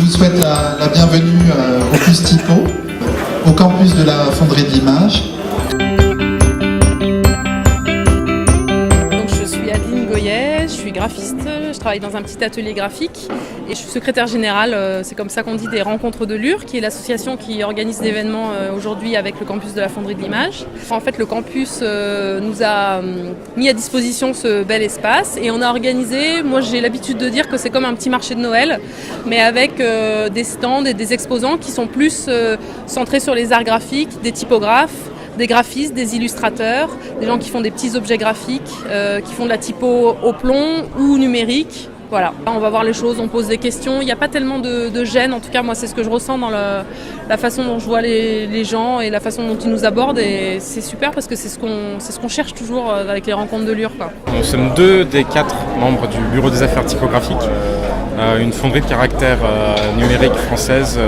vous souhaite la bienvenue au Puce Typo, au campus de la Fonderie de l'Image. Donc, je suis Adeline Goyet, je suis graphiste, je travaille dans un petit atelier graphique et je suis secrétaire générale, c'est comme ça qu'on dit, des Rencontres de Lure, qui est l'association qui organise l'événement aujourd'hui avec le campus de la Fonderie de l'Image. En fait, le campus nous a mis à disposition ce bel espace et on a organisé, moi j'ai l'habitude de dire que c'est comme un petit marché de Noël, mais avec des stands et des exposants qui sont plus centrés sur les arts graphiques, des typographes, des graphistes, des illustrateurs, des gens qui font des petits objets graphiques, qui font de la typo au plomb ou numérique. Voilà, on va voir les choses, on pose des questions. Il n'y a pas tellement de gêne, en tout cas moi c'est ce que je ressens dans la façon dont je vois les gens et la façon dont ils nous abordent, et c'est super parce que c'est ce qu'on cherche toujours avec les rencontres de Lure, quoi. Nous sommes 2 des 4 membres du bureau des affaires typographiques, une fonderie de caractères numérique française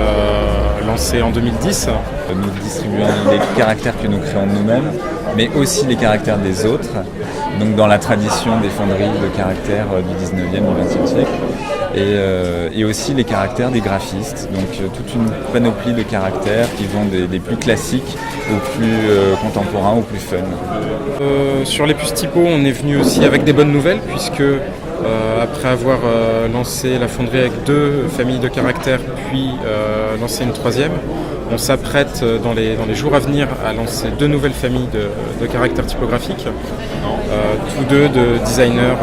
lancée en 2010. Nous distribuons les caractères que nous créons nous-mêmes, mais aussi les caractères des autres, donc dans la tradition des fonderies de caractères du 19e et du 20e siècle, et aussi les caractères des graphistes, donc toute une panoplie de caractères qui vont des plus classiques aux plus contemporains, aux plus fun. Sur les puces typo, on est venu aussi avec des bonnes nouvelles, puisque après avoir lancé la fonderie avec 2 familles de caractères, puis lancé une 3e, on s'apprête dans les jours à venir à lancer 2 nouvelles familles de caractères typographiques, tous 2 de designers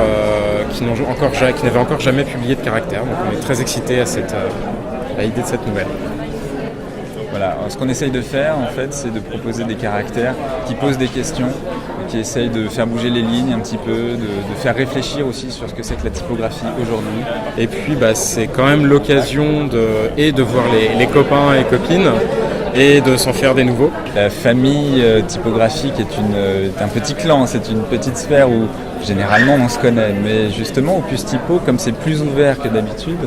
qui n'avaient encore jamais publié de caractères. Donc on est très excités à l'idée de cette nouvelle. Voilà, ce qu'on essaye de faire en fait, c'est de proposer des caractères qui posent des questions, qui essayent de faire bouger les lignes un petit peu, de faire réfléchir aussi sur ce que c'est que la typographie aujourd'hui. Et puis c'est quand même l'occasion de voir les copains et copines et de s'en faire des nouveaux. La famille typographique est un petit clan, c'est une petite sphère où généralement on se connaît, mais justement au Puce Typo, comme c'est plus ouvert que d'habitude,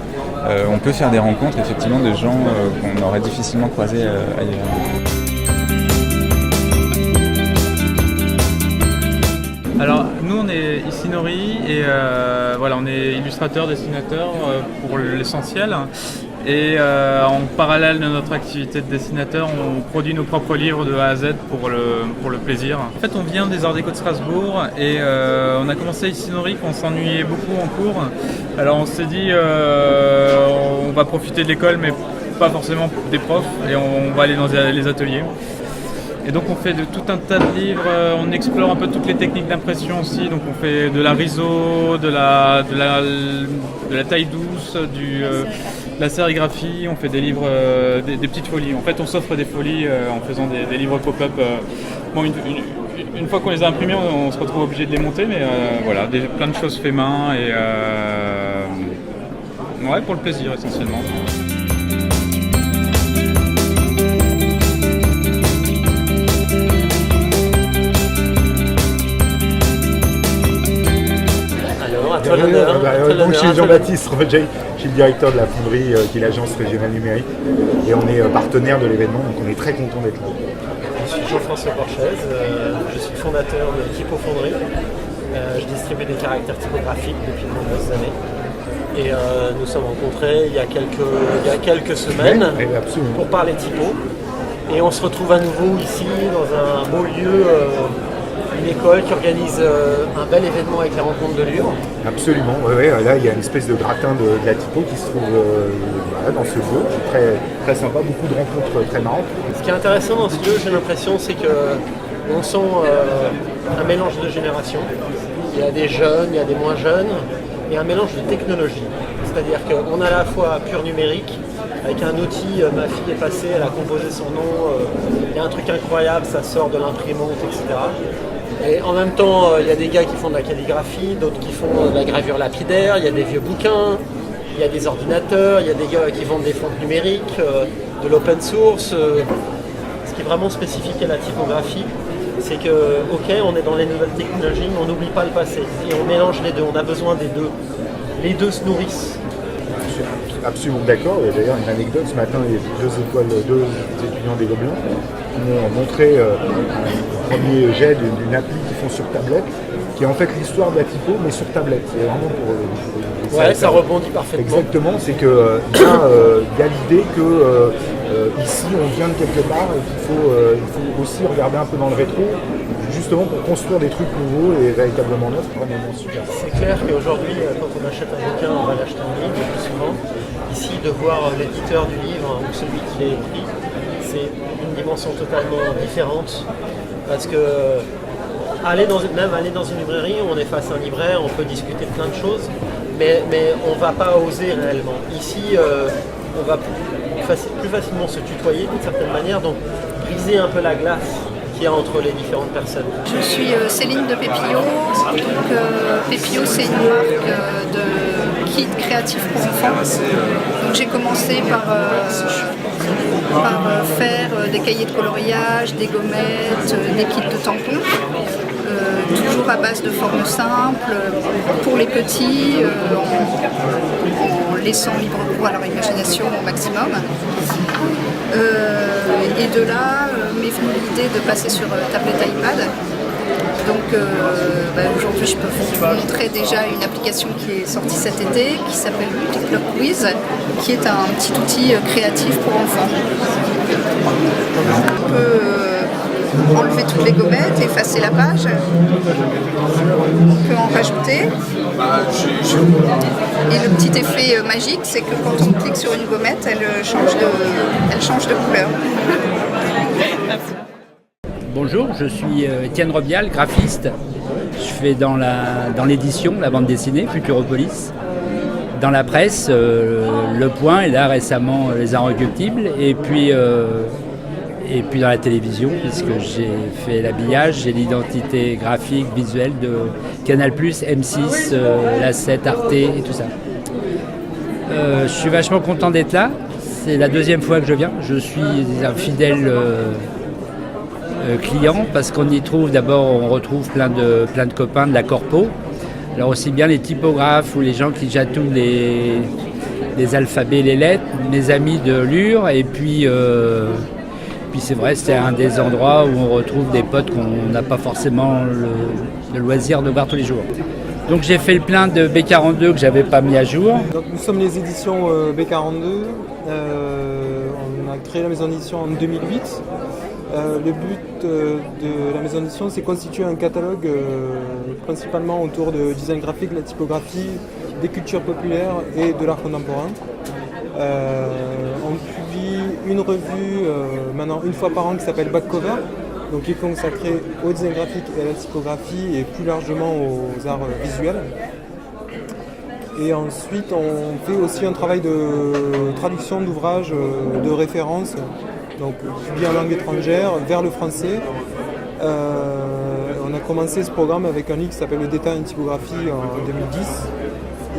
on peut faire des rencontres effectivement de gens qu'on aurait difficilement croisés ailleurs. Alors nous on est ici Nori et voilà, on est illustrateur, dessinateur pour l'essentiel. Et en parallèle de notre activité de dessinateur, on produit nos propres livres de A à Z pour le plaisir. En fait, on vient des Arts Déco de Strasbourg et on a commencé ici Nori qu'on s'ennuyait beaucoup en cours. Alors on s'est dit on va profiter de l'école mais pas forcément des profs, et on va aller dans les ateliers. Et donc on fait tout un tas de livres, on explore un peu toutes les techniques d'impression aussi, donc on fait de la riso, de la taille douce, de la sérigraphie, on fait des livres, des petites folies. En fait on s'offre des folies en faisant des livres pop-up. Bon, une fois qu'on les a imprimés, on se retrouve obligé de les monter, mais voilà, plein de choses fait main et ouais, pour le plaisir essentiellement. Donc, je suis Jean-Baptiste Roger, je suis le directeur de la fonderie qui est l'agence régionale numérique, et on est partenaire de l'événement, donc on est très content d'être là. Je suis Jean-François Porchez, je suis fondateur de Typo Fonderie. Je distribue des caractères typographiques depuis de nombreuses années. Et nous sommes rencontrés il y a quelques semaines pour parler typo. Et on se retrouve à nouveau ici dans un beau lieu, une école qui organise un bel événement avec les rencontres de Lure. Absolument, ouais, là il y a une espèce de gratin de la typo qui se trouve dans ce lieu, très, très sympa, beaucoup de rencontres très marrantes. Ce qui est intéressant dans ce lieu, j'ai l'impression, c'est qu'on sent un mélange de générations. Il y a des jeunes, il y a des moins jeunes, et un mélange de technologies. C'est-à-dire qu'on a à la fois pur numérique, avec un outil, ma fille est passée, elle a composé son nom, il y a un truc incroyable, ça sort de l'imprimante, etc. Et en même temps, il y a des gars qui font de la calligraphie, d'autres qui font de la gravure lapidaire, il y a des vieux bouquins, il y a des ordinateurs, il y a des gars qui vendent des fontes numériques, de l'open source. Ce qui est vraiment spécifique à la typographie, c'est que, ok, on est dans les nouvelles technologies, mais on n'oublie pas le passé. Et on mélange les deux, on a besoin des deux. Les deux se nourrissent. Je suis absolument d'accord. Il y a d'ailleurs une anecdote, ce matin, il y a deux étudiants des Gobelins qui m'ont montré un premier jet d'une appli qu'ils font sur tablette, qui qui est en fait l'histoire de la typo, mais sur tablette. C'est vraiment pour Ouais, ça rebondit parfaitement. Exactement, c'est que il y a l'idée que ici on vient de quelque part et qu'il faut aussi regarder un peu dans le rétro, justement pour construire des trucs nouveaux et véritablement neufs. Vraiment super. C'est clair qu'aujourd'hui, quand on achète un bouquin, on va l'acheter en ligne le plus souvent. Ici, de voir l'éditeur du livre ou celui qui l'a écrit, c'est une dimension totalement différente. Parce que même aller dans une librairie, on est face à un libraire, on peut discuter de plein de choses, mais on ne va pas oser réellement. Ici, on va plus facilement se tutoyer d'une certaine manière, donc briser un peu la glace qu'il y a entre les différentes personnes. Je suis Céline de Pépillot. Pépillot, c'est une marque de kit créatif pour enfants. Donc j'ai commencé par faire des cahiers de coloriage, des gommettes, des kits de tampons. Toujours à base de formes simples, pour les petits, en laissant libre cours à leur imagination au maximum. Et de là, m'est venue l'idée de passer sur tablette iPad. Donc aujourd'hui, je peux vous montrer déjà une application qui est sortie cet été, qui s'appelle Pick Lock Quiz, qui est un petit outil créatif pour enfants. On peut enlever toutes les gommettes, effacer la page. On peut en rajouter. Et le petit effet magique, c'est que quand on clique sur une gommette, elle change de couleur. Bonjour, je suis Étienne Robial, graphiste. Je fais dans l'édition, la bande dessinée, Futuropolis. Dans la presse, Le Point, et là récemment Les Inrecuptibles. Et puis dans la télévision, puisque j'ai fait l'habillage, j'ai l'identité graphique, visuelle de Canal+, M6, La 7, Arte et tout ça. Je suis vachement content d'être là. C'est la deuxième fois que je viens. Je suis un fidèle client parce qu'on y trouve d'abord, on retrouve plein de copains de la corpo. Alors aussi bien les typographes ou les gens qui chatouillent les alphabets, les lettres, mes amis de Lure, et puis c'est vrai, c'est un des endroits où on retrouve des potes qu'on n'a pas forcément le loisir de voir tous les jours. Donc j'ai fait le plein de B42 que j'avais pas mis à jour. Donc, nous sommes les éditions B42. On a créé la maison d'édition en 2008. Le but de la maison d'édition, c'est constituer un catalogue principalement autour de design graphique, la typographie, des cultures populaires et de l'art contemporain. On publie une revue maintenant une fois par an qui s'appelle Back Cover, donc qui est consacrée au design graphique et à la typographie et plus largement aux arts visuels. Et ensuite, on fait aussi un travail de traduction d'ouvrages de référence, donc publié en langue étrangère vers le français. On a commencé ce programme avec un livre qui s'appelle Le détail en typographie en 2010.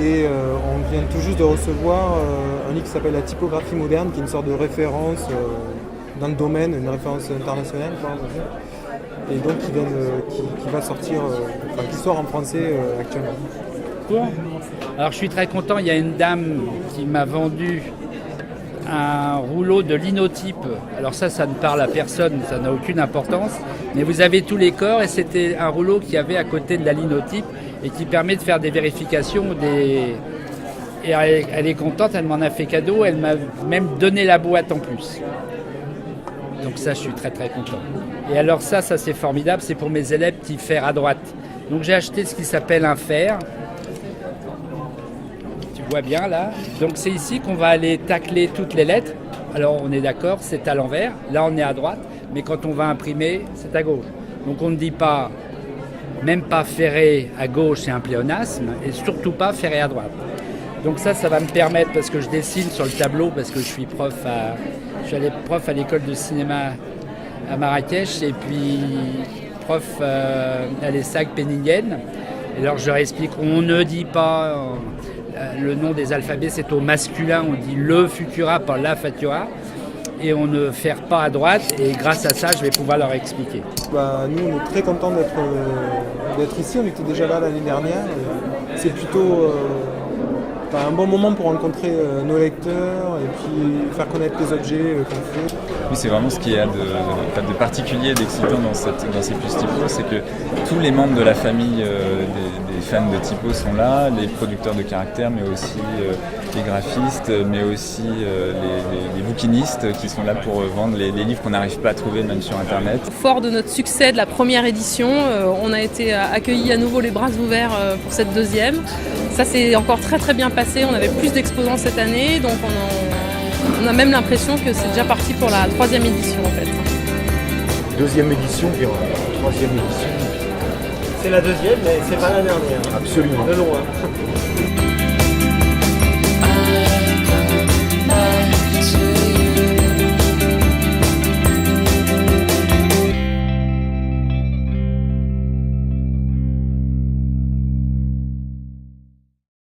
Et on vient tout juste de recevoir un livre qui s'appelle La typographie moderne, qui est une sorte de référence dans le domaine, une référence internationale, et donc qui va sortir, qui sort en français actuellement. Alors je suis très content, il y a une dame qui m'a vendu un rouleau de linotype. Alors ça ne parle à personne, ça n'a aucune importance, mais vous avez tous les corps et c'était un rouleau qui avait à côté de la linotype et qui permet de faire des vérifications. Et elle est contente, elle m'en a fait cadeau, elle m'a même donné la boîte en plus. Donc ça, je suis très très content. Et alors ça c'est formidable, c'est pour mes élèves qui fer à droite. Donc j'ai acheté ce qui s'appelle un fer. Tu vois bien là. Donc c'est ici qu'on va aller tacler toutes les lettres. Alors on est d'accord, c'est à l'envers. Là on est à droite, mais quand on va imprimer, c'est à gauche. Donc on ne dit pas, même pas ferré à gauche, c'est un pléonasme, et surtout pas ferré à droite. Donc ça va me permettre, parce que je dessine sur le tableau, parce que je suis prof à l'école de cinéma à Marrakech, et puis prof à l'ESSAC Penningen. Et alors je leur explique, on ne dit pas le nom des alphabets, c'est au masculin, on dit le futura, pas la fatura, et on ne ferre pas à droite, et grâce à ça, je vais pouvoir leur expliquer. Nous, on est très contents d'être ici, on était déjà là l'année dernière. C'est plutôt un bon moment pour rencontrer nos lecteurs et puis faire connaître les objets qu'on fait. Oui, c'est vraiment ce qu'il y a de particulier et d'excitant dans ces puces typo, c'est que tous les membres de la famille des fans de typo sont là, les producteurs de caractères, mais aussi les graphistes, mais aussi les bouquinistes qui sont là pour vendre les livres qu'on n'arrive pas à trouver même sur Internet. Fort de notre succès de la première édition, on a été accueillis à nouveau les bras ouverts pour cette deuxième. Ça s'est encore très très bien passé, on avait plus d'exposants cette année, donc on a même l'impression que c'est déjà parti pour la troisième édition en fait. Deuxième édition et troisième édition. C'est la deuxième, mais c'est pas la dernière. Absolument. De loin.